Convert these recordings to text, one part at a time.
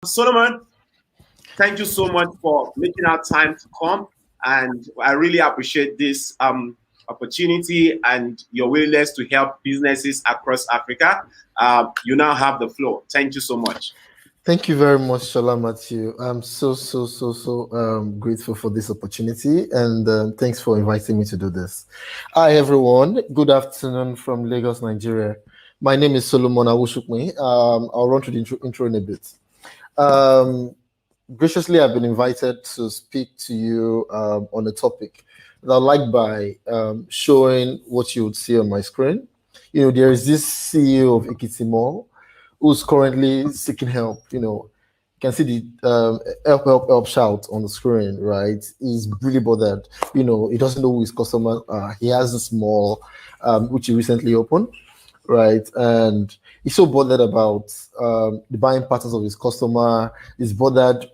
Solomon, thank you so much for making our time to come. And I really appreciate this opportunity and your willingness to help businesses across Africa. You now have the floor. Thank you so much. Thank you very much, Shola Matthew. I'm so grateful for this opportunity, and thanks for inviting me to do this. Hi, everyone. Good afternoon from Lagos, Nigeria. My name is Solomon Awosupin. I'll run through the intro in a bit. Um, Graciously, I've been invited to speak to you on a topic that I like by showing what you would see on my screen. There is this CEO of Ekiti Mall who's currently seeking help. You can see the help shout on the screen, right? He's really bothered. He doesn't know who his customers are. He has a mall, which he recently opened, right? And he's so bothered about the buying patterns of his customer. He's bothered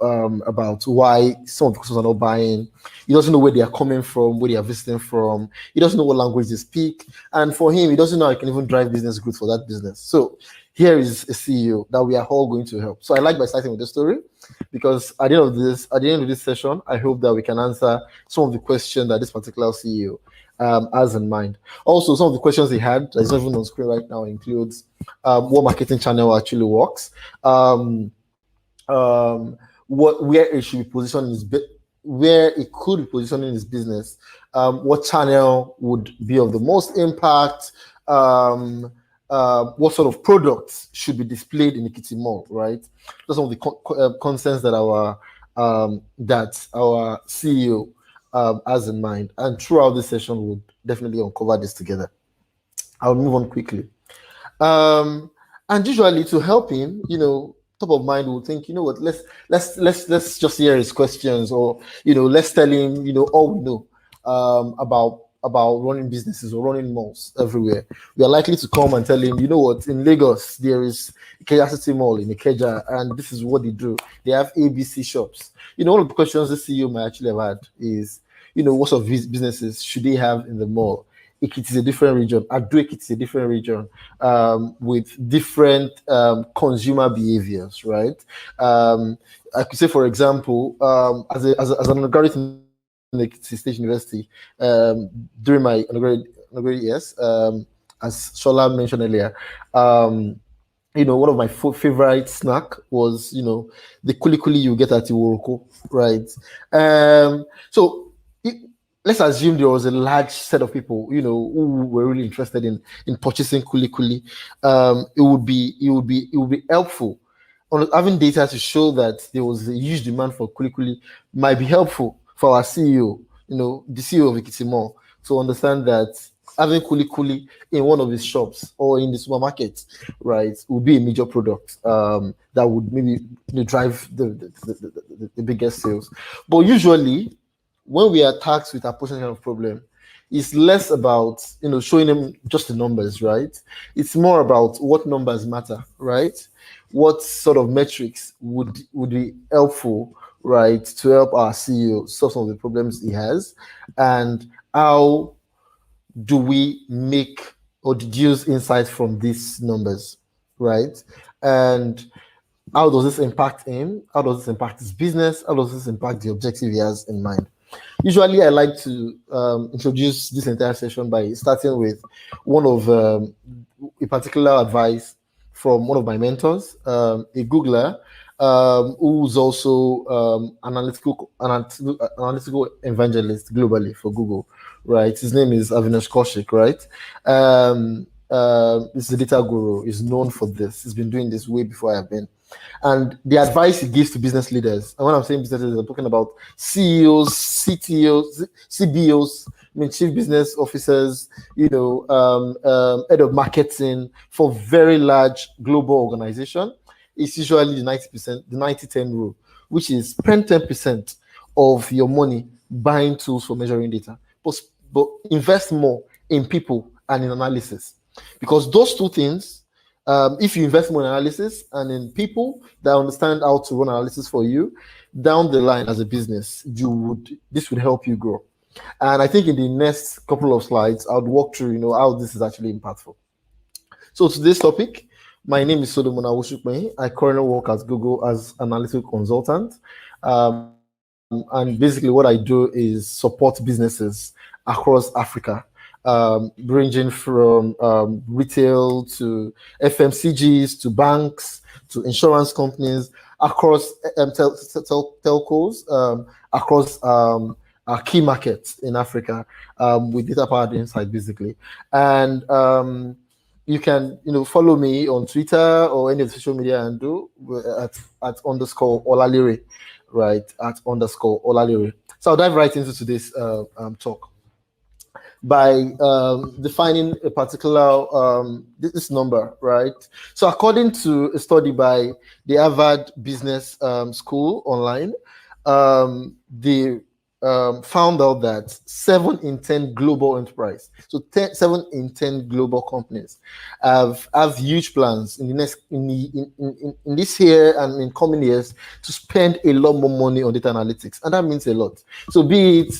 about why some of the customers are not buying. He doesn't know where they are coming from, where they are visiting from. He doesn't know what language they speak. And for him, he doesn't know how he can even drive business growth for that business. So here is a CEO that we are all going to help. So I like by starting with the story because at the end of this session, I hope that we can answer some of the questions that this particular CEO has in mind. Also, some of the questions he had that's not even on screen right now includes what marketing channel actually works, where it should be positioned in where it could be positioned in his business, what channel would be of the most impact, what sort of products should be displayed in the Ekiti Mall, right? Those are some of the concerns that our CEO has in mind. And throughout this session, we'll definitely uncover this together. I'll move on quickly. And usually to help him, top of mind, we'll think, you know what, let's just hear his questions, or let's tell him, all we know about running businesses or running malls everywhere. We are likely to come and tell him, you know what, in Lagos there is Ikeja City Mall in Ikeja, and this is what they do. They have ABC shops. One of the questions the CEO might actually have had is, what sort of businesses should they have in the mall? Ekiti is a different region. Ado Ekiti is a different region with different consumer behaviors, right? I could say, for example, as an undergraduate in Ekiti State University, during my undergraduate years, as Shola mentioned earlier, one of my favorite snack was, the kuli you get at Iworoko, right? So let's assume there was a large set of people, who were really interested in purchasing kuli. It would be helpful. Having data to show that there was a huge demand for kuli might be helpful for our CEO, the CEO of Ekiti Mall, to understand that having kuli in one of his shops or in the supermarket, right, would be a major product that would maybe drive the biggest sales. But usually, when we are tasked with approaching kind of problem, it's less about showing them just the numbers, right? It's more about what numbers matter, right? What sort of metrics would be helpful, right, to help our CEO solve some of the problems he has, and how do we make or deduce insights from these numbers, right? And how does this impact him? How does this impact his business? How does this impact the objective he has in mind? Usually, I like to introduce this entire session by starting with one of a particular advice from one of my mentors, a Googler, who's also analytical evangelist globally for Google, right? His name is Avinash Kaushik, right? He's a data guru. He's known for this. He's been doing this way before I've been. And the advice he gives to business leaders, and when I'm saying business leaders, I'm talking about CEOs, CTOs, CBOs, chief business officers, head of marketing for very large global organization. It's usually the 90%, the 90-10 rule, which is spend 10% of your money buying tools for measuring data, but invest more in people and in analysis. Because those two things, if you invest more in analysis and in people that understand how to run analysis for you, down the line as a business, this would help you grow. And I think in the next couple of slides, I would walk through, how this is actually impactful. So today's topic, My name is Solomon Awosupin. I currently work at Google as analytical consultant. And basically, what I do is support businesses across Africa, ranging from retail to FMCGs to banks to insurance companies across telcos, across our key markets in Africa, with data powered insight, basically. And you can follow me on Twitter or any of the social media and do at underscore Olalire, right? At underscore Olalire. So I'll dive right into today's talk by defining a particular this number, right? So according to a study by the Harvard Business School online, the found out that 7 in 10 global enterprise, so 7 in 10 global companies have huge plans in the next in this year and in coming years to spend a lot more money on data analytics, and that means a lot. So be it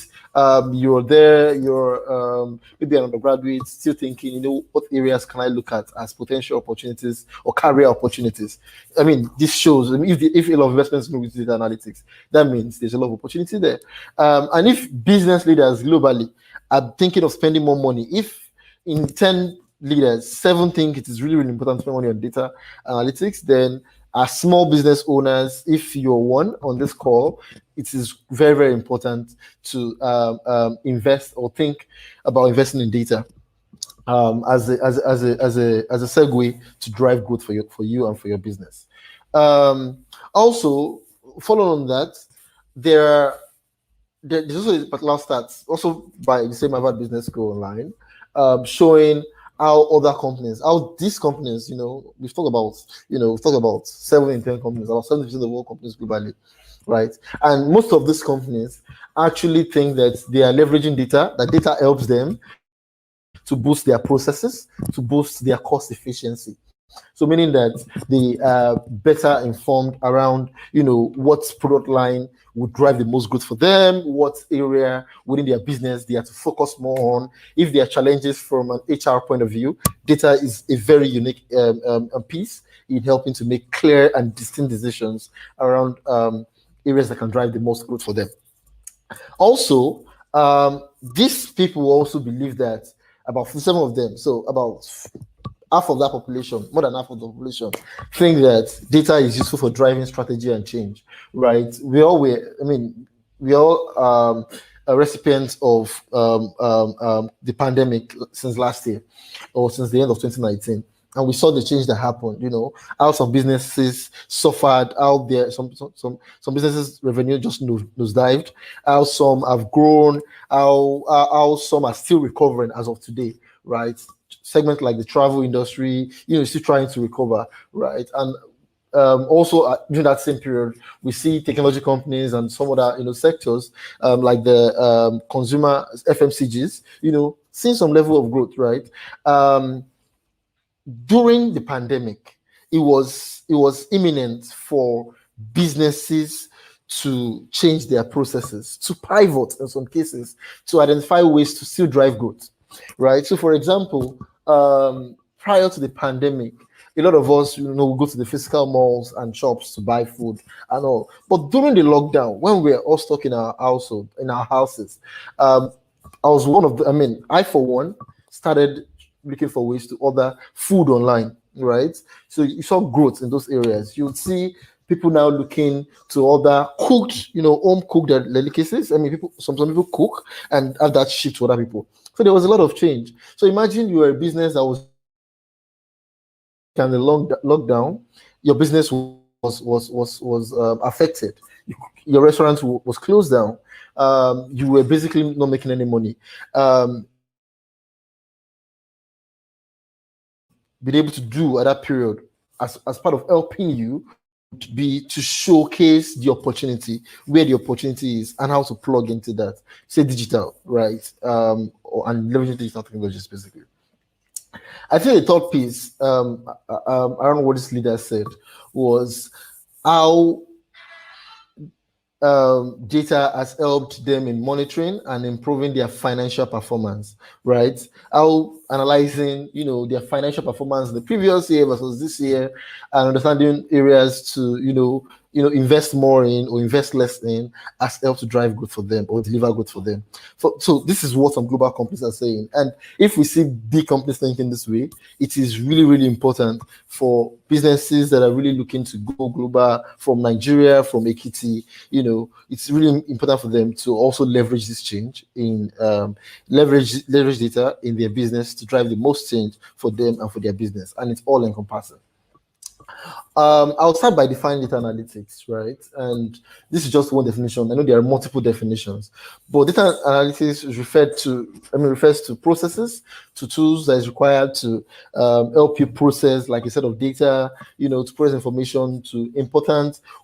you're there, you're maybe an undergraduate still thinking, what areas can I look at as potential opportunities or career opportunities. I mean, this shows, I mean, if a lot of investments move into data analytics, that means there's a lot of opportunity there. And if business leaders globally are thinking of spending more money, if in 10 leaders, 7 think it is really, really important to spend money on data analytics, then as small business owners, if you're one on this call, it is very, very important to invest or think about investing in data as a segue to drive growth for you and for your business. Also, following on that, there's also a particular stats also by the same Harvard Business School online, showing how other companies, how these companies, we've talked about 7 in 10 companies, about 70% of all companies globally, right? And most of these companies actually think that they are leveraging data, that data helps them to boost their processes, to boost their cost efficiency. So meaning that they are better informed around, what product line would drive the most growth for them, what area within their business they have to focus more on. If there are challenges from an HR point of view, data is a very unique piece in helping to make clear and distinct decisions around areas that can drive the most growth for them. Also, these people also believe that about 57 of them, so about half of that population, more than half of the population, think that data is useful for driving strategy and change, right? We all are recipients of the pandemic since last year or since the end of 2019. And we saw the change that happened, how some businesses suffered, how there some businesses revenue just nosedived, how some have grown, how some are still recovering as of today, right? Segment like the travel industry, still trying to recover, right? And also during that same period, we see technology companies and some other sectors like the consumer FMCGs, seeing some level of growth, right? During the pandemic, it was imminent for businesses to change their processes, to pivot in some cases, to identify ways to still drive growth, right? So, for example, prior to the pandemic, a lot of us, we go to the physical malls and shops to buy food and all. But during the lockdown, when we were all stuck in our household, in our houses, I was one of the, I for one started looking for ways to order food online, right? So you saw growth in those areas. You would see people now looking to order cooked, home cooked delicacies. Some people cook and have that shipped to other people. So there was a lot of change. So imagine you were a business that was in the lockdown, your business was affected. Your restaurant was closed down. You were basically not making any money. What you could have been able to do at that period as part of helping you would be to showcase the opportunity, where the opportunity is, and how to plug into that. Say digital, right? And leveraging digital technologies, basically. I think the third piece, I don't know what this leader said, was how data has helped them in monitoring and improving their financial performance, right? How analyzing, their financial performance in the previous year versus this year, and understanding areas to, invest more in or invest less in, has helped to drive growth for them or deliver growth for them. So this is what some global companies are saying. And if we see big companies thinking this way, it is really, really important for businesses that are really looking to go global from Nigeria, from Ekiti. It's really important for them to also leverage this change in leverage data in their business to drive the most change for them and for their business. And it's all encompassing. I'll start by defining data analytics, right? And this is just one definition. I know there are multiple definitions, but data analytics refers to processes, to tools that is required to help you process, like you said, of data, to process information to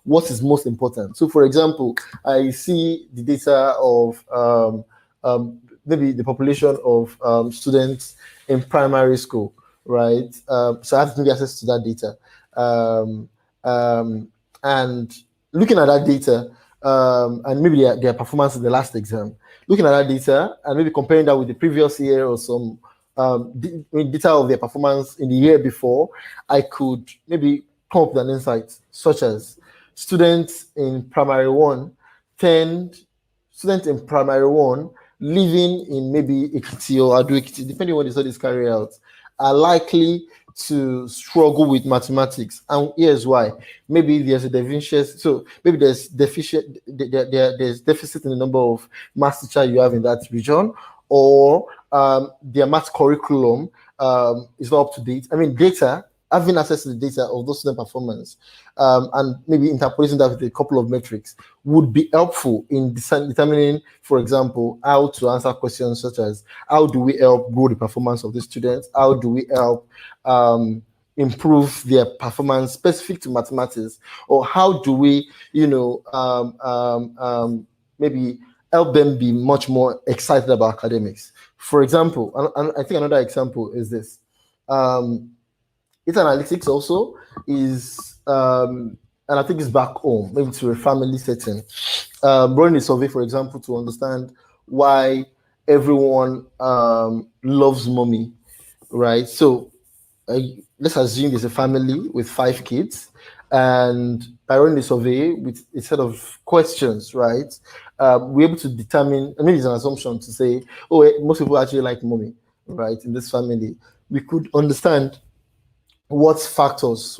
what is most important. So, for example, I see the data of maybe the population of students in primary school, right? So I have to get access to that data. Um, um, and looking at that data and maybe their performance in the last exam, looking at that data and maybe comparing that with the previous year or some data of their performance in the year before, I could maybe come up with an insight such as students in primary one tend students in primary one living in maybe Ekiti or Ado Ekiti, depending on what the studies carry out, are likely to struggle with mathematics. And here's why. Maybe there's a deficient, so maybe there's there's deficit in the number of math teachers you have in that region, or their math curriculum is not up to date. I mean, having access to the data of those student performance and maybe interpolating that with a couple of metrics would be helpful in determining, for example, how to answer questions such as how do we help grow the performance of the students? How do we help improve their performance specific to mathematics? Or how do we, maybe help them be much more excited about academics? For example, and I think another example is this. Data analytics also is, and I think it's back home, maybe to a family setting. Running a survey, for example, to understand why everyone loves mommy, right? So let's assume there's a family with 5 kids, and by running the survey with a set of questions, right? We're able to determine, I mean, it's an assumption to say, most people actually like mommy, right? In this family, we could understand what factors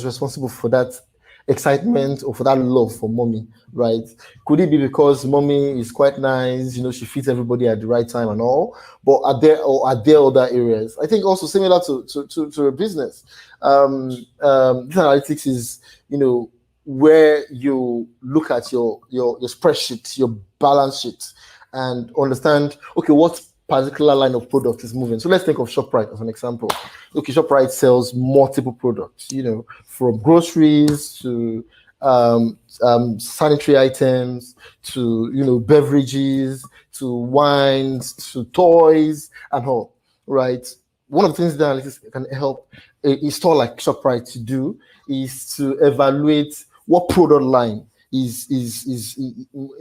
responsible for that excitement or for that love for mommy, right? Could it be because mommy is quite nice, she feeds everybody at the right time and all, but are there other areas? I think also similar to a business. This analytics is, where you look at your spreadsheet, your balance sheet, and understand, okay, what particular line of product is moving. So let's think of ShopRite as an example. Okay, ShopRite sells multiple products, from groceries to sanitary items to beverages to wines to toys and all, right? One of the things that analytics can help a store like ShopRite to do is to evaluate what product line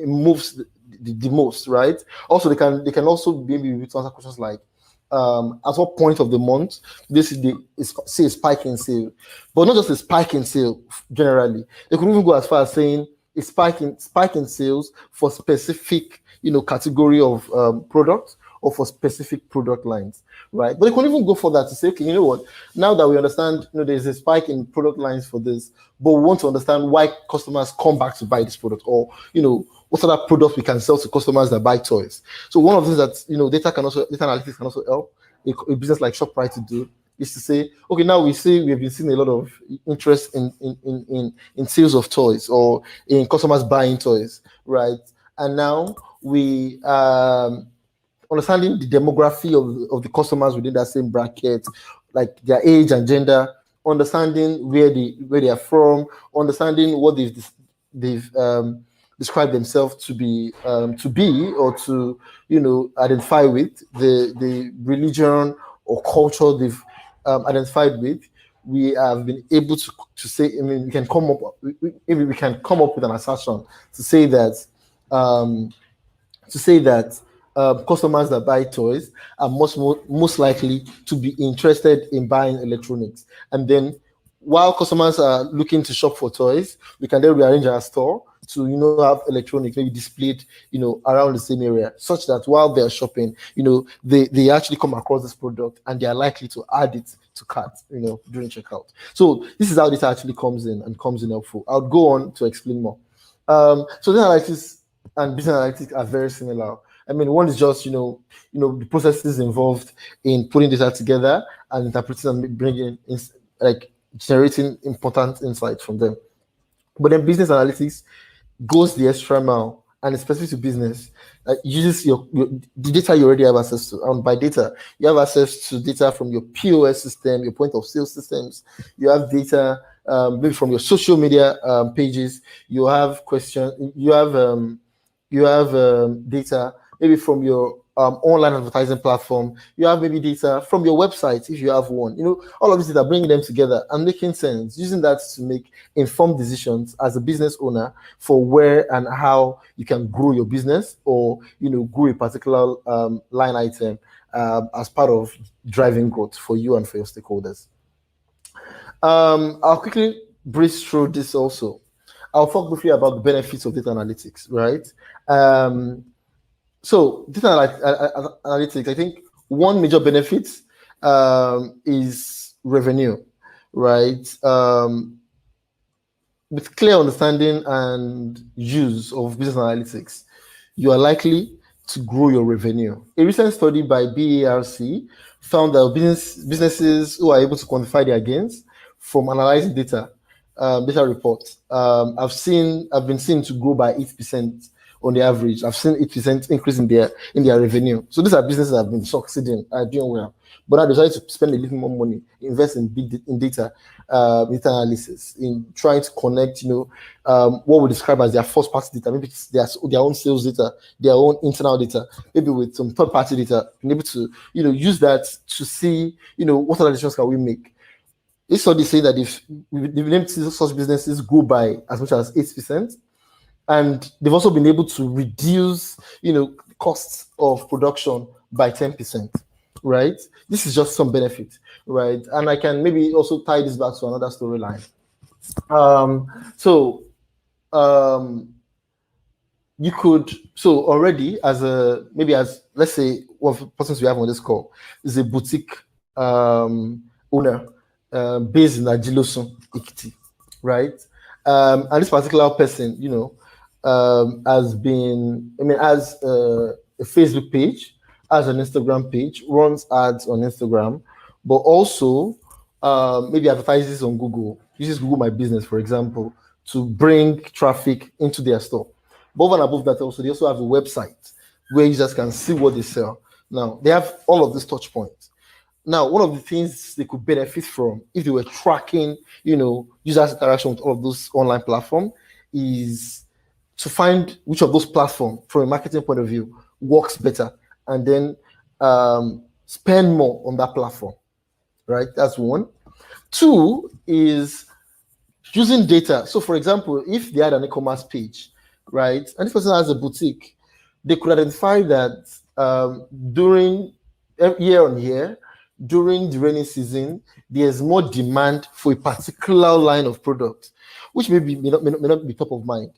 moves the most, right? Also, they can also maybe answer questions like, at what point of the month this is say a spike in sale, but not just a spike in sale generally. They could even go as far as saying a spike in sales for specific category of products or for specific product lines, right? But they can even go further to say, okay, you know what? Now that we understand, there's a spike in product lines for this, but we want to understand why customers come back to buy this product, or what other products we can sell to customers that buy toys. So one of the things that data analytics can also help a business like ShopRite to do is to say, okay, now we have been seeing a lot of interest in sales of toys or in customers buying toys, right? And now we understanding the demography of the customers within that same bracket, like their age and gender, understanding where they are from, understanding what they've described themselves to be or to identify with, the religion or culture they've identified with. we have been able to say, I mean, we can come up, maybe we can come up with an assertion to say that um, to say that customers that buy toys are most likely to be interested in buying electronics. And then while customers are looking to shop for toys, we can then rearrange our store to have electronics maybe displayed around the same area, such that while they're shopping, they actually come across this product and they are likely to add it to cart during checkout. So this is how this actually comes in and comes in helpful. I'll go on to explain more. So the analytics and business analytics are very similar. I mean, one is just the processes involved in putting data together and interpreting and bringing in, like generating important insights from them. But then business analytics goes the extra mile and it's specific to business. Uses the data you already have access to. And by data, you have access to data from your POS system, your point of sale systems. You have data maybe from your social media pages. You have data maybe from your online advertising platform. You have maybe data from your website if you have one. All of these data, bringing them together and making sense, using that to make informed decisions as a business owner for where and how you can grow your business, or grow a particular line item as part of driving growth for you and for your stakeholders. I'll quickly breeze through this also. I'll talk briefly about the benefits of data analytics, right? So data analytics, I think one major benefit is revenue, right? With clear understanding and use of business analytics, you are likely to grow your revenue. A recent study by BARC found that businesses who are able to quantify their gains from analyzing data reports, I've been seen to grow by 8% on the average. I've seen 8% increase in their revenue. So these are businesses that have been succeeding, doing well. But I decided to spend a little more money, invest in data analysis, in trying to connect, what we describe as their first party data, maybe it's their own sales data, their own internal data, maybe with some third party data, and able to, use that to see, what other decisions can we make. This study say that if we've been able to see such businesses grow by as much as 8%, and they've also been able to reduce, costs of production by 10%, right? This is just some benefit, right? And I can maybe also tie this back to another storyline. You could, so already as let's say one of the persons we have on this call is a boutique owner based in Ajilosun, Ekiti, right? And this particular person, has a Facebook page, has an Instagram page, runs ads on Instagram, but also maybe advertises on Google, uses Google My Business, for example, to bring traffic into their store. But over and above that, they also have a website where users can see what they sell. Now, they have all of these touch points. Now, one of the things they could benefit from if they were tracking, users' interaction with all of those online platforms is to find which of those platforms, from a marketing point of view, works better, and then spend more on that platform, right? That's one. Two is using data. So, for example, if they had an e-commerce page, right, and this person has a boutique, they could identify that during year on year, during the rainy season, there's more demand for a particular line of product, which may not be top of mind.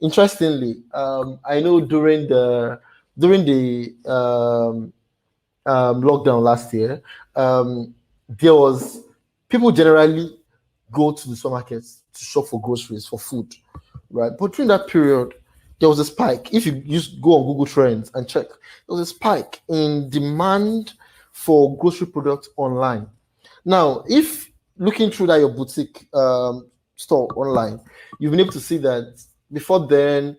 Interestingly, I know during the lockdown last year, there was people generally go to the supermarkets to shop for groceries, for food, right? But during that period, there was a spike. If you just go on Google Trends and check, there was a spike in demand for grocery products online. Now, if looking through that your boutique store online, you've been able to see that before then,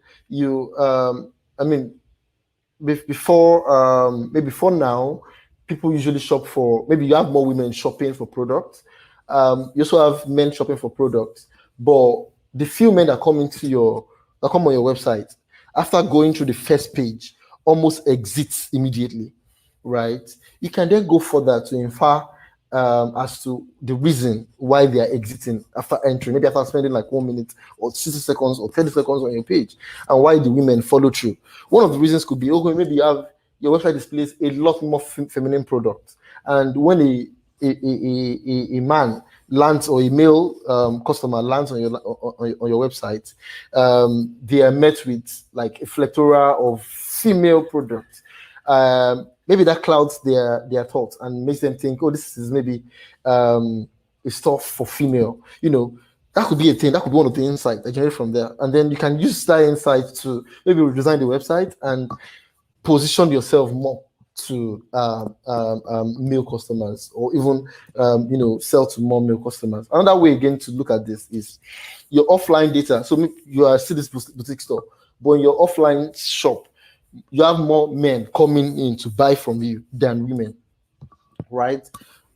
before now, people usually shop for, maybe you have more women shopping for products. You also have men shopping for products, but the few men that come on your website, after going through the first page, almost exits immediately, right? You can then go further to infer as to the reason why they are exiting after entering, maybe after spending like 1 minute or 60 seconds or 30 seconds on your page, and why the women follow through. One of the reasons could be, okay, maybe you have your website displays a lot more feminine products, and when a man lands, or a male customer lands on your website, they are met with like a plethora of female products. Maybe that clouds their thoughts and makes them think, oh, this is maybe a stuff for female. That could be a thing. That could be one of the insights that generate from there, and then you can use that insight to maybe redesign the website and position yourself more to male customers, or even sell to more male customers. Another way again to look at this is your offline data. So you are still this boutique store, but in your offline shop, you have more men coming in to buy from you than women, right?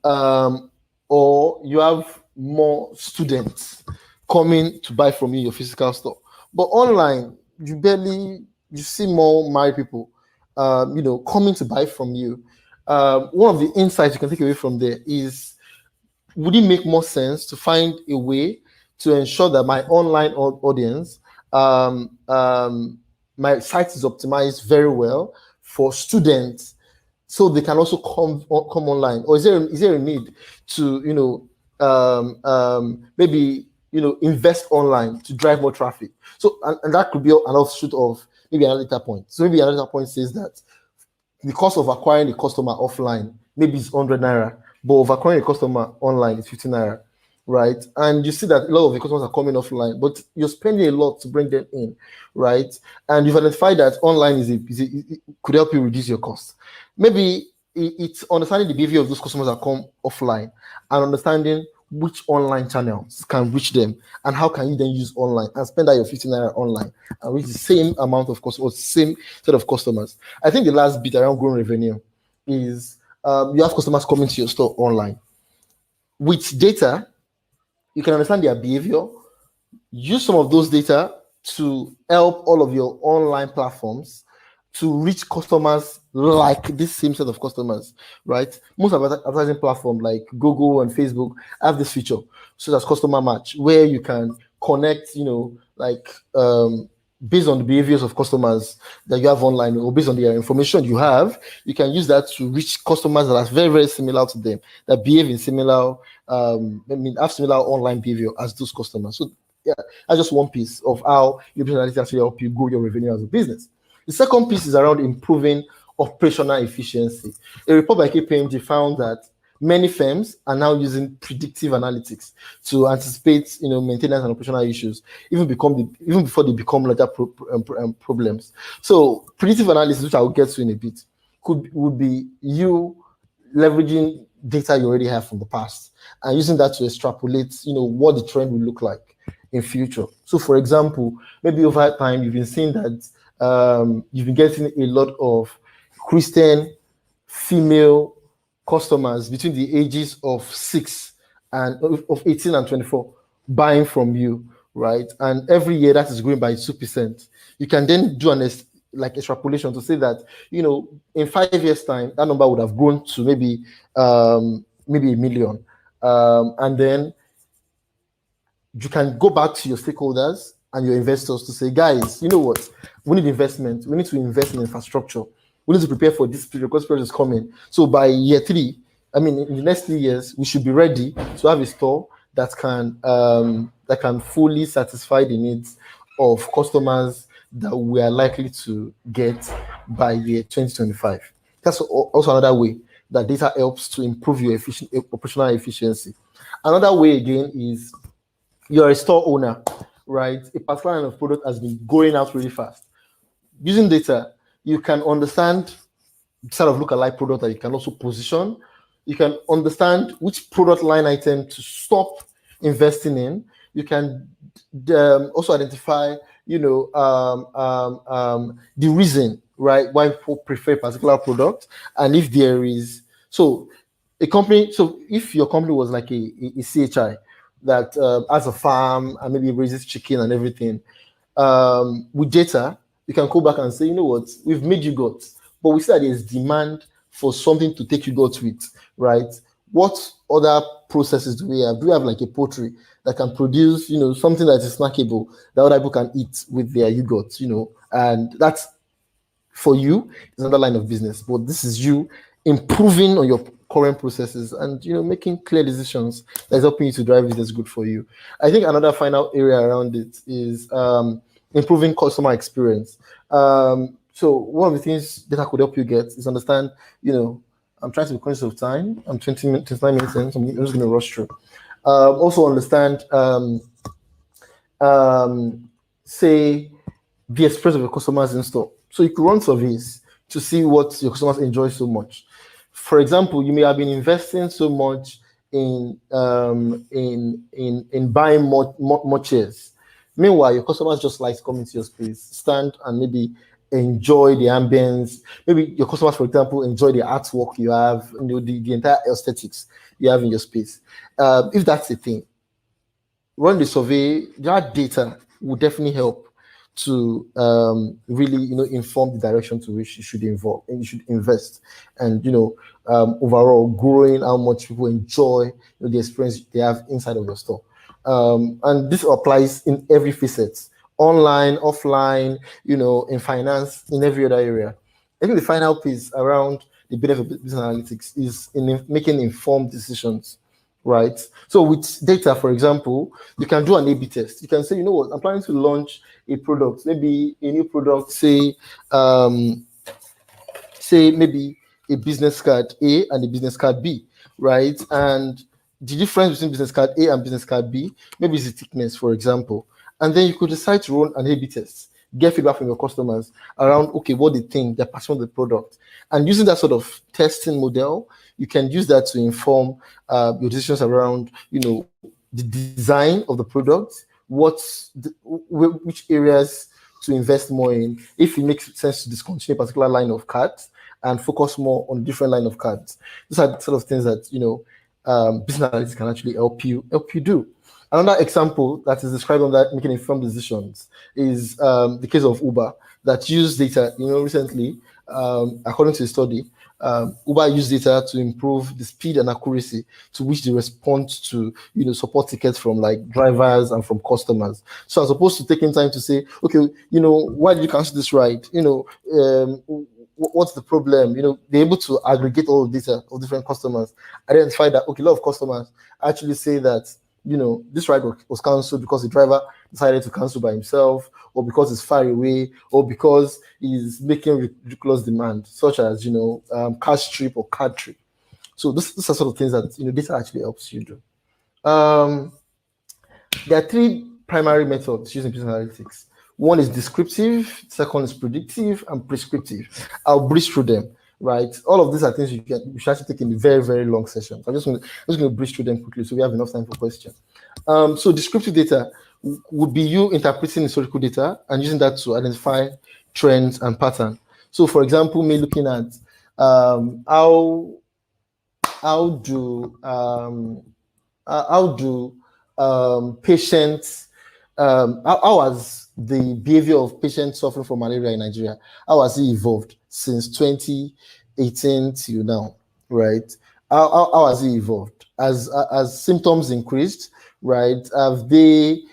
Or you have more students coming to buy from you in your physical store. But online, you see more married people, coming to buy from you. One of the insights you can take away from there is, would it make more sense to find a way to ensure that my online audience, my site is optimized very well for students, so they can also come online? Or is there a need to maybe invest online to drive more traffic? So and that could be an offshoot of maybe another data point. So maybe another data point says that the cost of acquiring a customer offline maybe it's 100 naira, but of acquiring a customer online is 50 naira, right? And you see that a lot of the customers are coming offline, but you're spending a lot to bring them in, right? And you've identified that online it could help you reduce your costs. Maybe it's understanding the behavior of those customers that come offline, and understanding which online channels can reach them, and how can you then use online and spend that your 15 naira online and reach the same amount of customers, same set of customers. I think the last bit around growing revenue is you have customers coming to your store online. With data, you can understand their behavior, use some of those data to help all of your online platforms to reach customers like this same set of customers, right? Most advertising platforms like Google and Facebook have this feature, such as customer match, where you can connect, based on the behaviors of customers that you have online, or based on the information you have, you can use that to reach customers that are very, very similar to them, that behave in similar, have similar online behavior as those customers. So yeah, that's just one piece of how your business analytics actually help you grow your revenue as a business. The second piece is around improving operational efficiency. A report by KPMG found that many firms are now using predictive analytics to anticipate, maintenance and operational issues, even before they become larger problems. So predictive analysis, which I will get to in a bit, would be you leveraging data you already have from the past and using that to extrapolate, what the trend will look like in future. So, for example, maybe over time you've been seeing that you've been getting a lot of Christian female customers between the ages of 18 and 24 buying from you, right? And every year that is growing by 2%. You can then do an extrapolation to say that, in 5 years' time, that number would have grown to maybe a million. And then you can go back to your stakeholders and your investors to say, guys, you know what? We need investment. We need to invest in infrastructure. We need to prepare for this period because period is coming. So by year 3, in the next 3 years, we should be ready to have a store that can fully satisfy the needs of customers that we are likely to get by year 2025. That's also another way that data helps to improve your operational efficiency. Another way again is, you're a store owner, right? A particular line of product has been going out really fast. Using data, you can understand sort of lookalike product that you can also position. You can understand which product line item to stop investing in. You can also identify, the reason, right, why people prefer a particular product, and if there is if your company was like a CHI that has a farm and maybe raises chicken and everything, with data, you can go back and say, you know what, we've made you goats, but we see that there's demand for something to take you goats with, right? what other processes do we have? Do we have like a poultry that can produce, something that is snackable that other people can eat with their yogurt, and that's for you is another line of business, but this is you improving on your current processes and making clear decisions that's helping you to drive business good for you. I think another final area around it is improving customer experience. So one of the things data could help you get is understand, I'm trying to be conscious of time. I'm 29 minutes in, so I'm just going to rush through. Also understand, say, the experience of your customers in store. So you could run surveys to see what your customers enjoy so much. For example, you may have been investing so much in buying more chairs. Meanwhile, your customers just like coming to your space, stand and maybe enjoy the ambience. Maybe your customers, for example, enjoy the artwork you have, the entire aesthetics you have in your space. If that's the thing, run the survey. That data will definitely help to really inform the direction to which you should involve and you should invest, and overall growing how much people enjoy the experience they have inside of your store. And this applies in every facet, online, offline, in finance, in every other area. I think the final piece around the benefit of business analytics is in making informed decisions, right? So with data, for example, you can do an A/B test. You can say, you know what, I'm planning to launch a product, maybe a new product, say maybe a business card A and a business card B, right? And the difference between business card A and business card B, maybe is the thickness, for example. And then you could decide to run an A/B test, get feedback from your customers around, okay, what they think, their passion of the product. And using that sort of testing model, you can use that to inform your decisions around, the design of the product, which areas to invest more in, if it makes sense to discontinue a particular line of cards and focus more on different line of cards. These are the sort of things that business analytics can actually help you do. Another example that is described on that making informed decisions is the case of Uber that used data. Recently, according to a study, Uber used data to improve the speed and accuracy to which they respond to support tickets from like drivers and from customers. So as opposed to taking time to say, okay, why did you cancel this ride? What's the problem? They're able to aggregate all the data of different customers, identify that, okay, a lot of customers actually say that this ride was cancelled because the driver decided to cancel by himself, or because it's far away, or because he's making ridiculous demand, such as cash trip or card trip. So these are sort of things that data actually helps you do. There are three primary methods using business analytics. One is descriptive, second is predictive, and prescriptive. I'll breeze through them, right? All of these are things you should actually take in a very, very long session. I'm just going to breeze through them quickly so we have enough time for questions. So descriptive data would be you interpreting historical data and using that to identify trends and patterns. So, for example, me looking at how do patients how has the behavior of patients suffering from malaria in Nigeria, how has it evolved since 2018 till now, right? How has it evolved? As symptoms increased, right? As the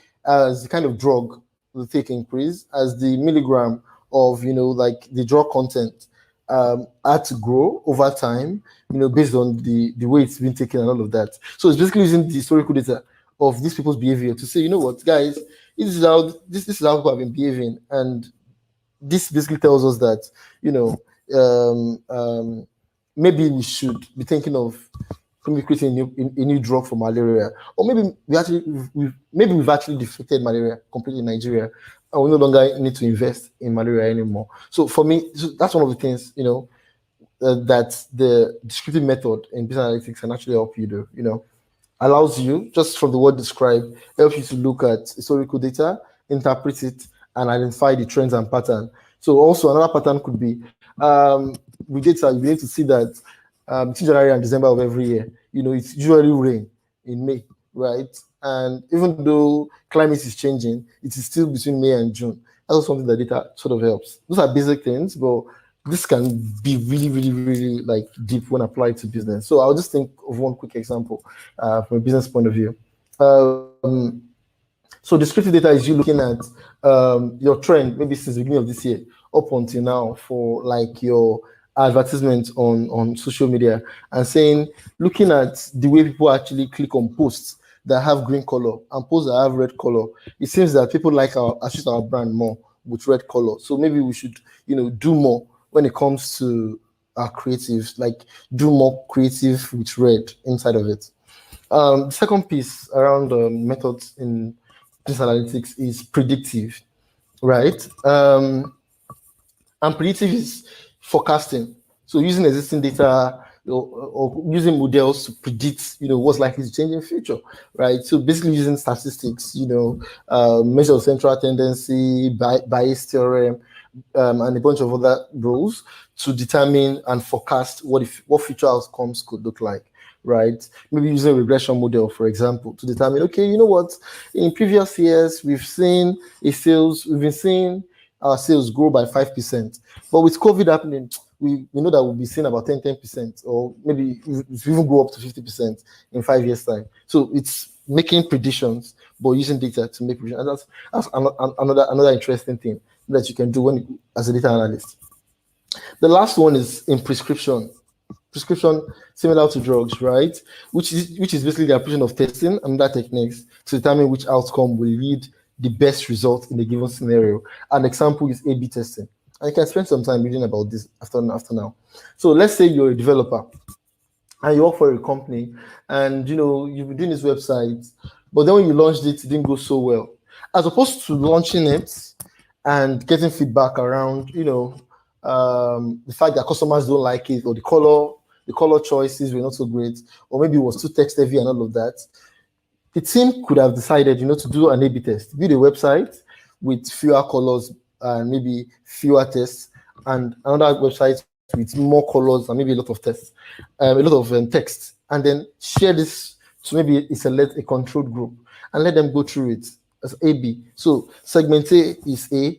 kind of drug they take increase, as the milligram of like the drug content had to grow over time, based on the way it's been taken and all of that. So it's basically using the historical data of these people's behavior to say, what, guys, this is how people have been behaving, and this basically tells us that maybe we should be thinking of creating a new drug for malaria, or maybe we've actually defeated malaria completely in Nigeria, and we no longer need to invest in malaria anymore. So for me, that's one of the things that the descriptive method in business analytics can actually help you do. Allows you, just from the word described, helps you to look at historical data, interpret it, and identify the trends and pattern. So also another pattern could be with data, you need to see that between January and December of every year, it's usually rain in May, right? And even though climate is changing, it is still between May and June. That's something that data sort of helps. Those are basic things, but this can be really, really, really like deep when applied to business. So I'll just think of one quick example from a business point of view. Um, so descriptive data is you looking at your trend, maybe since the beginning of this year up until now, for like your advertisement on social media, and saying, looking at the way people actually click on posts that have green color and posts that have red color. It seems that people like our associate our brand more with red color. So maybe we should, do more when it comes to our creatives, like do more creative with red inside of it. The second piece around methods in business analytics is predictive, right? And predictive is forecasting. So using existing data or using models to predict, what's likely to change in the future, right? So basically using statistics, measure of central tendency, bias theorem, and a bunch of other rules to determine and forecast what future outcomes could look like, right? Maybe using a regression model, for example, to determine, okay, you know what, in previous years we've been seeing our sales grow by 5%, but with COVID happening, we know that we'll be seeing about 10%, or maybe it even grow up to 50% in 5 years' time. So it's making predictions, but using data to make predictions. And that's another interesting thing that you can do as a data analyst. The last one is in prescription, similar to drugs, right? Which is basically the application of testing and other techniques to determine which outcome will lead the best result in a given scenario. An example is A/B testing. And you can spend some time reading about this after now. So let's say you're a developer and you work for a company, and you've been doing this website, but then when you launched it didn't go so well. As opposed to launching it and getting feedback around, the fact that customers don't like it, or the color choices were not so great, or maybe it was too text heavy and all of that. The team could have decided, to do an A/B test, build a website with fewer colors and maybe fewer tests, and another website with more colors and maybe a lot of tests, a lot of text, and then share this to maybe select a controlled group and let them go through it as A/B. So segment A is A,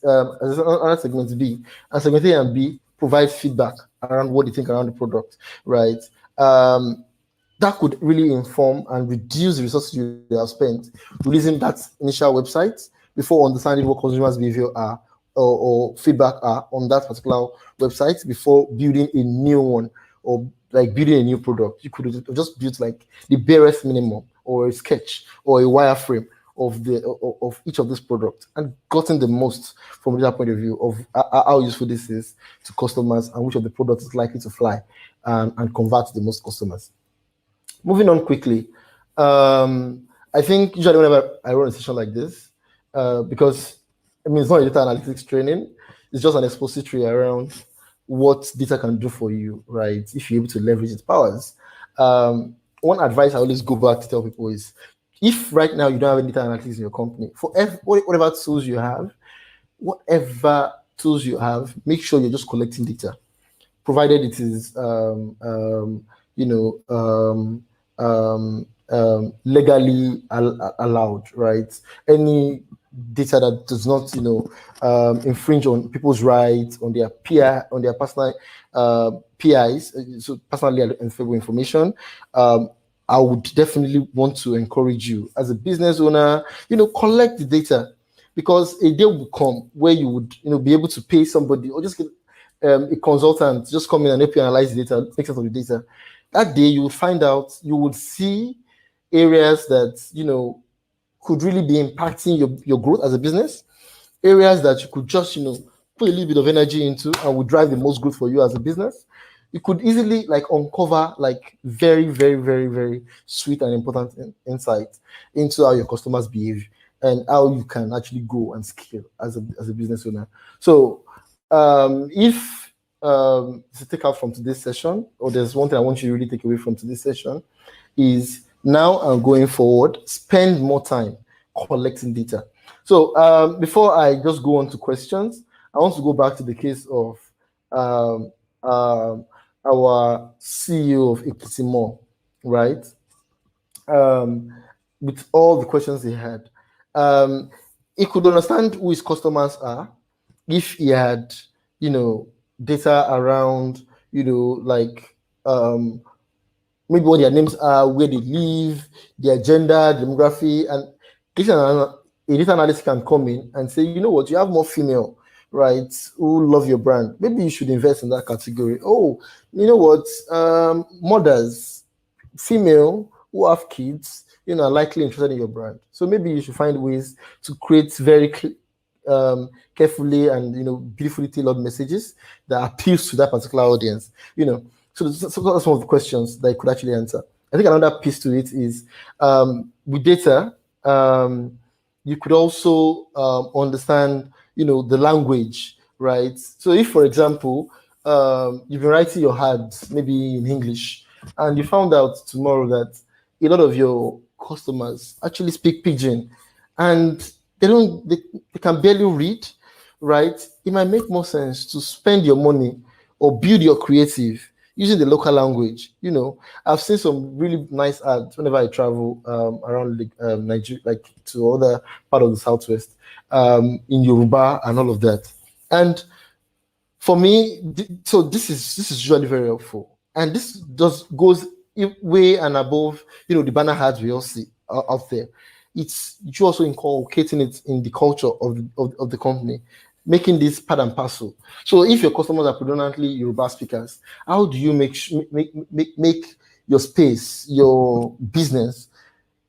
another segment B, and segment A and B provide feedback around what they think around the product, right? That could really inform and reduce the resources you have spent releasing that initial website before understanding what consumers' behavior are, or feedback are on that particular website, before building a new one, or like building a new product. You could have just built like the barest minimum, or a sketch, or a wireframe of each of these products, and gotten the most from that point of view of how useful this is to customers, and which of the products is likely to fly and convert the most customers. Moving on quickly, I think usually whenever I run a session like this, because it's not a data analytics training, it's just an expository around what data can do for you, right? If you're able to leverage its powers. One advice I always go back to tell people is, if right now you don't have any data analytics in your company, for whatever tools you have, make sure you're just collecting data, provided it is legally allowed, right? Any data that does not, infringe on people's rights, on their personal PIs, so personally identifiable information. I would definitely want to encourage you as a business owner, collect the data, because a day will come where you would, be able to pay somebody, or just get a consultant just come in and help you analyze the data, make sense of the data. That day you would see areas that could really be impacting your growth as a business, areas that you could just put a little bit of energy into and would drive the most growth for you as a business. You could easily uncover very, very, very, very sweet and important insight into how your customers behave and how you can actually grow and scale as a business owner. So if to take out from today's session, or there's one thing I want you to really take away from today's session, is now and going forward, spend more time collecting data. So before I just go on to questions, I want to go back to the case of our CEO of Ekiti Mall, right? With all the questions he had, he could understand who his customers are if he had data around, like maybe what their names are, where they live, their gender, demography, and a data analyst can come in and say, you know what, you have more female, right, who love your brand. Maybe you should invest in that category. Oh, you know what, mothers, female who have kids, are likely interested in your brand. So maybe you should find ways to create very carefully and beautifully tailored messages that appeals to that particular audience. So those are some of the questions that you could actually answer. I think another piece to it is with data, you could also understand, the language, right? So if, for example, you've been writing your ads maybe in English, and you found out tomorrow that a lot of your customers actually speak pidgin, and they can barely read, right? It might make more sense to spend your money or build your creative using the local language. I've seen some really nice ads whenever I travel around Nigeria, like to other part of the southwest, in Yoruba and all of that. And for me, so this is usually very helpful, and this just goes way and above, the banner ads we all see out there. You also inculcating it in the culture of the company, making this part and parcel. So if your customers are predominantly Yoruba speakers, how do you make your space, your business,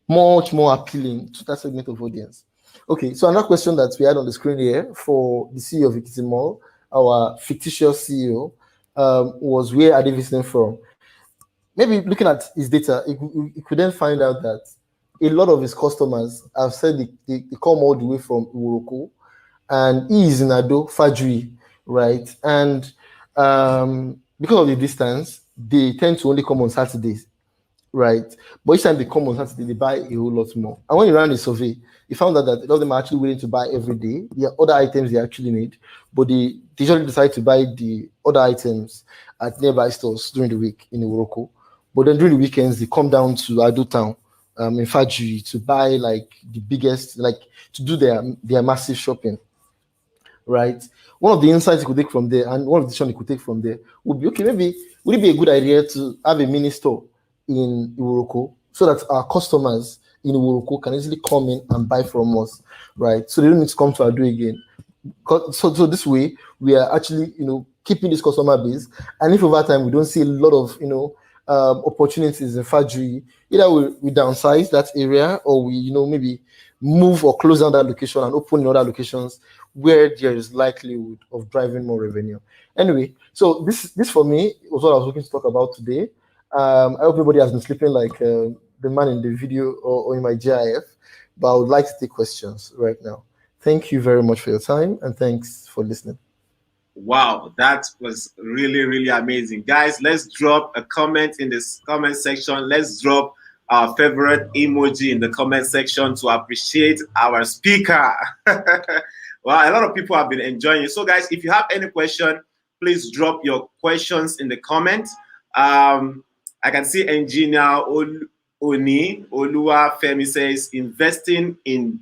much more appealing to that segment of audience? Okay, so another question that we had on the screen here for the CEO of Ekiti Mall, our fictitious CEO, was where are they visiting from? Maybe looking at his data, he could then find out that a lot of his customers have said they come all the way from Uroko, and he is in Ado, Fajri, right? And because of the distance, they tend to only come on Saturdays, right? But each time they come on Saturday, they buy a whole lot more. And when you ran a survey, you found out that a lot of them are actually willing to buy every day. There are other items they actually need, but they usually decide to buy the other items at nearby stores during the week in Morocco. But then during the weekends, they come down to Ado Town, in Fajri, to buy like the biggest, like to do their massive shopping, right? One of the insights you could take from there, and one of the decisions you could take from there, would be, okay, maybe would it be a good idea to have a mini store in Iwuroko so that our customers in Iwuroko can easily come in and buy from us, right? So they don't need to come to Ado again. So this way we are actually keeping this customer base, and if over time we don't see a lot of opportunities in Fajri, either we downsize that area, or we maybe move or close down that location and open in other locations where there is likelihood of driving more revenue. Anyway, so this for me was what I was looking to talk about today. I hope everybody has been sleeping like the man in the video, or in my GIF, but I would like to take questions right now. Thank you very much for your time, and thanks for listening. Wow, that was really, really amazing. Guys, let's drop a comment in this comment section. Let's drop our favorite emoji in the comment section to appreciate our speaker. Well, a lot of people have been enjoying it. So, guys, if you have any question, please drop your questions in the comments. I can see engineer Oni Olua Femi says investing in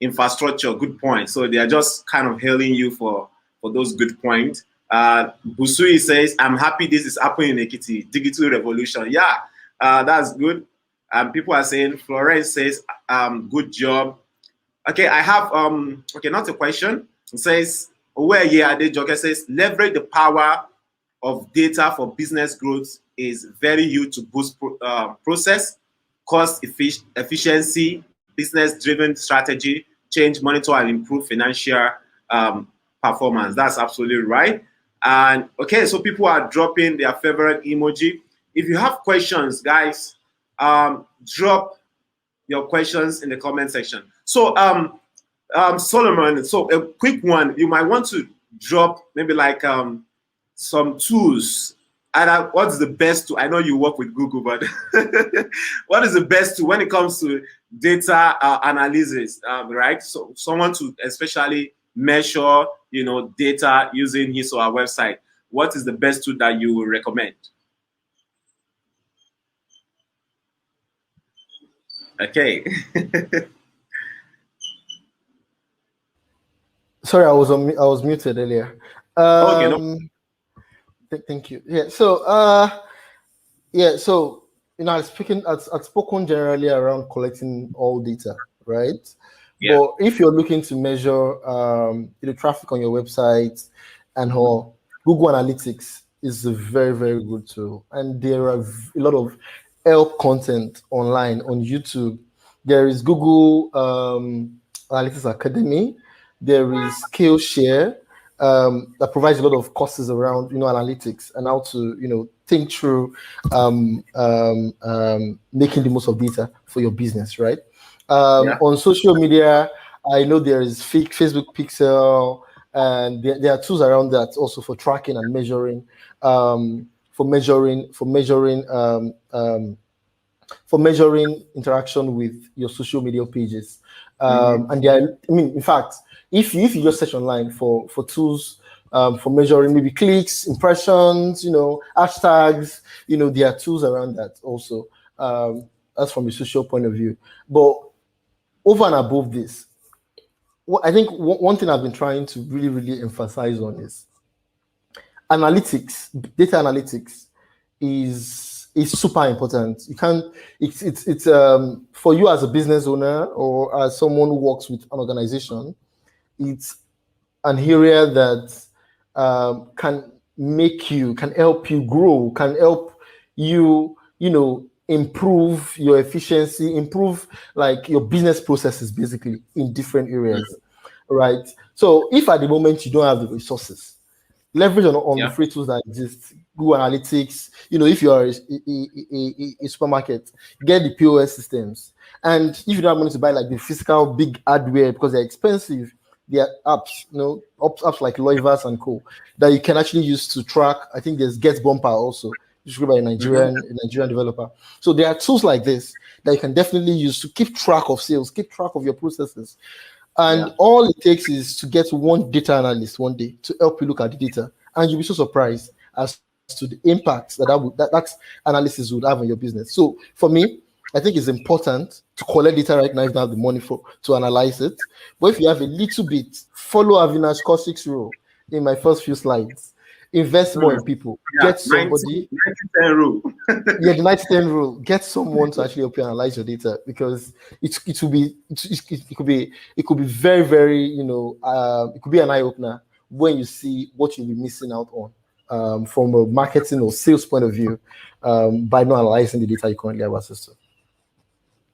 infrastructure. Good point. So they are just kind of hailing you for those good points. Busui says, I'm happy this is happening in Ekiti. Digital revolution. Yeah, that's good. People are saying, Florence says, good job. Okay, I have, okay, not a question. It says, where yeah, Joker says, leverage the power of data for business growth is very huge to boost process, cost efficiency, business-driven strategy, change, monitor, and improve financial performance. That's absolutely right. And okay, so people are dropping their favorite emoji. If you have questions, guys, drop your questions in the comment section. So, Solomon, so a quick one, you might want to drop maybe like some tools. And what's the best tool? I know you work with Google, but what is the best tool when it comes to data analysis, right? So someone to especially measure, data using his or her website. What is the best tool that you would recommend? Okay. Sorry, I was muted earlier. Okay, no. Thank you. Yeah. So I've spoken generally around collecting all data, right? Yeah. But if you're looking to measure, traffic on your website and all, Google Analytics is a very, very good tool, and there are a lot of help content online on YouTube. There is Google Analytics Academy. There is Skillshare, that provides a lot of courses around analytics and how to think through making the most of data for your business, right? Yeah. On social media, I know there is Facebook Pixel, and there are tools around that also for tracking and measuring, for measuring interaction with your social media pages. Mm-hmm. And in fact, if you just search online for tools, for measuring maybe clicks, impressions, hashtags, there are tools around that also. That's from a social point of view. But over and above this, I think one thing I've been trying to really, really emphasize on is analytics. Data analytics is super important. You can't. It's for you as a business owner or as someone who works with an organization. It's an area that can help you grow, can help you, improve your efficiency, improve like your business processes, basically in different areas, right? So if at the moment you don't have the resources, leverage on the Yeah. free tools that exist. Google Analytics. If you are a supermarket, get the POS systems. And if you don't have money to buy like the physical big hardware because they're expensive, there are apps, apps like Loivas and Co. that you can actually use to track. I think there's Get Bumper also, which is by Mm-hmm. A Nigerian developer. So there are tools like this that you can definitely use to keep track of sales, keep track of your processes. And Yeah. all it takes is to get one data analyst one day to help you look at the data, and you'll be so surprised as to the impact that analysis would have on your business. So for me, I think it's important to collect data right now if you don't have the money to analyze it. But if you have a little bit, follow Avinash Kaushik's rule in my first few slides. Invest more Mm. in people. Yeah. Get 90, somebody. 10 rule. Yeah, the 90-10 rule. Get someone to actually help you analyze your data, because it will be it could be very, very, it could be an eye opener when you see what you'll be missing out on, from a marketing or sales point of view, by not analyzing the data you currently have access to.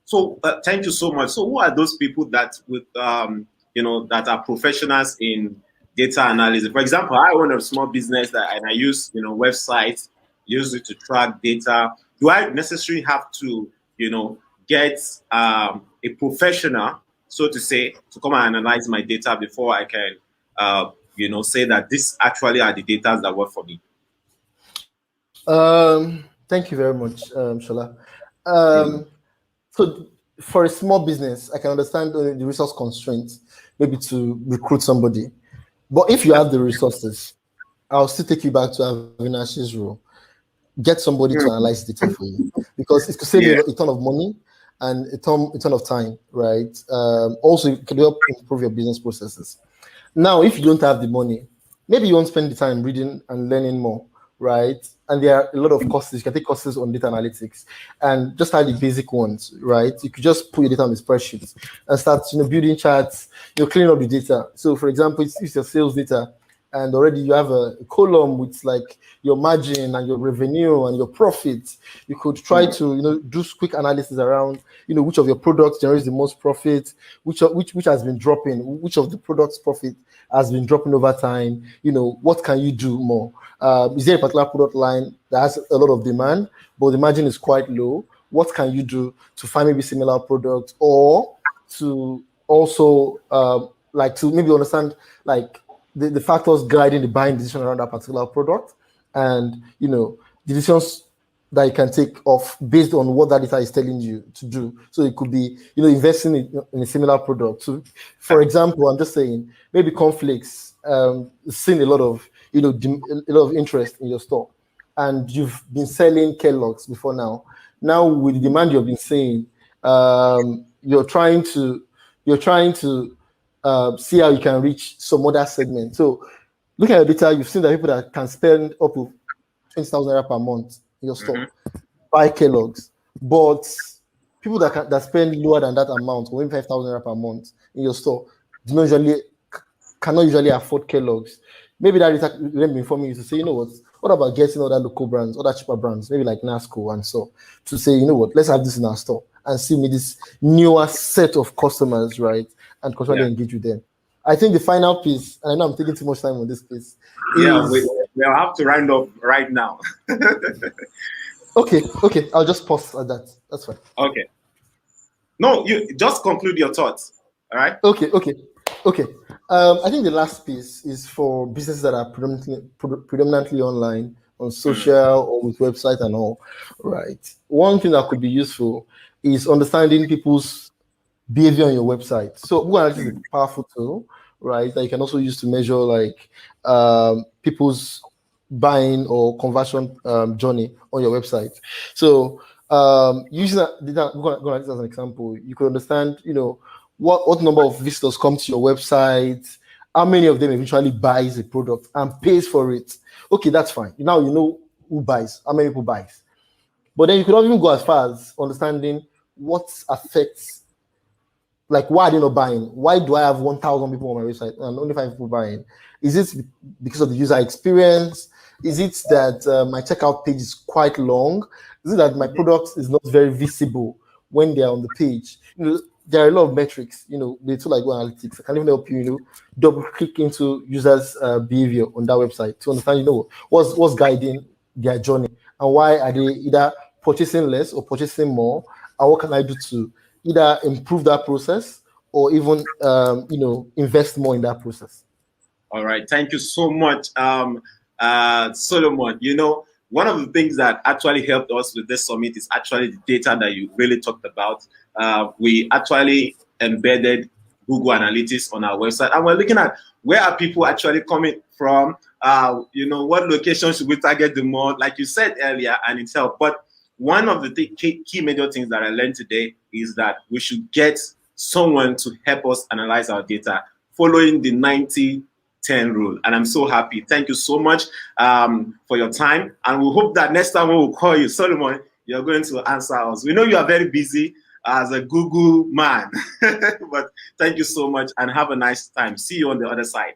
So thank you so much. So who are those people that that are professionals in data analysis? For example, I own a small business and I use websites, use it to track data. Do I necessarily have to get a professional, so to say, to come and analyze my data before I can say that this actually are the data that work for me? Thank you very much, Shola. Um, so for a small business, I can understand the resource constraints, maybe to recruit somebody. But if you Yeah. have the resources, I'll still take you back to Avinash's rule. Get somebody to analyze data for you, because it could save you Yeah. a ton of money and a ton of time, right? Also, it can help improve your business processes. Now, if you don't have the money, maybe you won't spend the time reading and learning more, right? And there are a lot of courses. You can take courses on data analytics and just start the basic ones, right? You could just put your data on the spreadsheets and start, building charts, cleaning up the data. So, for example, it's your sales data, and already you have a column with like your margin and your revenue and your profit. You could try to do quick analysis around which of your products generates the most profit, which has been dropping, which of the products profit has been dropping over time. What can you do more? Is there a particular product line that has a lot of demand but the margin is quite low? What can you do to find maybe similar products, or to also like to maybe understand like the factors guiding the buying decision around that particular product, and the decisions that you can take off based on what that data is telling you to do. So it could be investing in a similar product. So for example, I'm just saying maybe cornflakes, seen a lot of a lot of interest in your store, and you've been selling Kellogg's before now. Now with the demand you've been seeing, you're trying to see how you can reach some other segment. So Look at your data. You've seen that people that can spend up to 20,000 naira per month in your store buy Kellogg's, but people that spend lower than that amount, or even 5,000 naira per month in your store, do not usually cannot usually afford Kellogg's. Maybe that is them informing you to say, you know what about getting other local brands, other cheaper brands, maybe like Nasco and so, to say, you know what, let's have this in our store and see me this newer set of customers, right? And culturally engage with them. I think the final piece, and I know I'm taking too much time on this piece, Yeah, is we'll have to round up right now. okay. I'll just pause at that. That's fine. Okay. No, you just conclude your thoughts. All right. Okay. I think the last piece is for businesses that are predominantly online, on social or with website and all. Right. One thing that could be useful is understanding people's behavior on your website. So Google Analytics is a powerful tool, right? That you can also use to measure like people's buying or conversion journey on your website. So using Google Analytics as an example, you could understand, you know, what number of visitors come to your website, how many of them eventually buys a product and pays for it. Okay, that's fine. Now you know who buys, how many people buys. But then you could even go as far as understanding what affects, like, why are they not buying? Why do I have 1,000 people on my website and only 5 people buying? Is it because of the user experience? Is it that my checkout page is quite long? Is it that my product is not very visible when they're on the page? You know, there are a lot of metrics. You know, they tool like Google Analytics. I can even help you, you know, double click into users' behavior on that website to understand, you know, what's guiding their journey and why are they either purchasing less or purchasing more, and what can I do to either improve that process or even you know, invest more in that process. All right. Thank you so much, Solomon. You know, one of the things that actually helped us with this summit is actually the data that you really talked about. We actually embedded Google Analytics on our website, and we're looking at where are people actually coming from. You know, what location should we target the more, like you said earlier, and it helped. But one of the key major things that I learned today is that we should get someone to help us analyze our data following the 90-10 rule. And I'm so happy. Thank you so much for your time. And we hope that next time we will call you, Solomon, you're going to answer us. We know you are very busy as a Google man, but thank you so much and have a nice time. See you on the other side.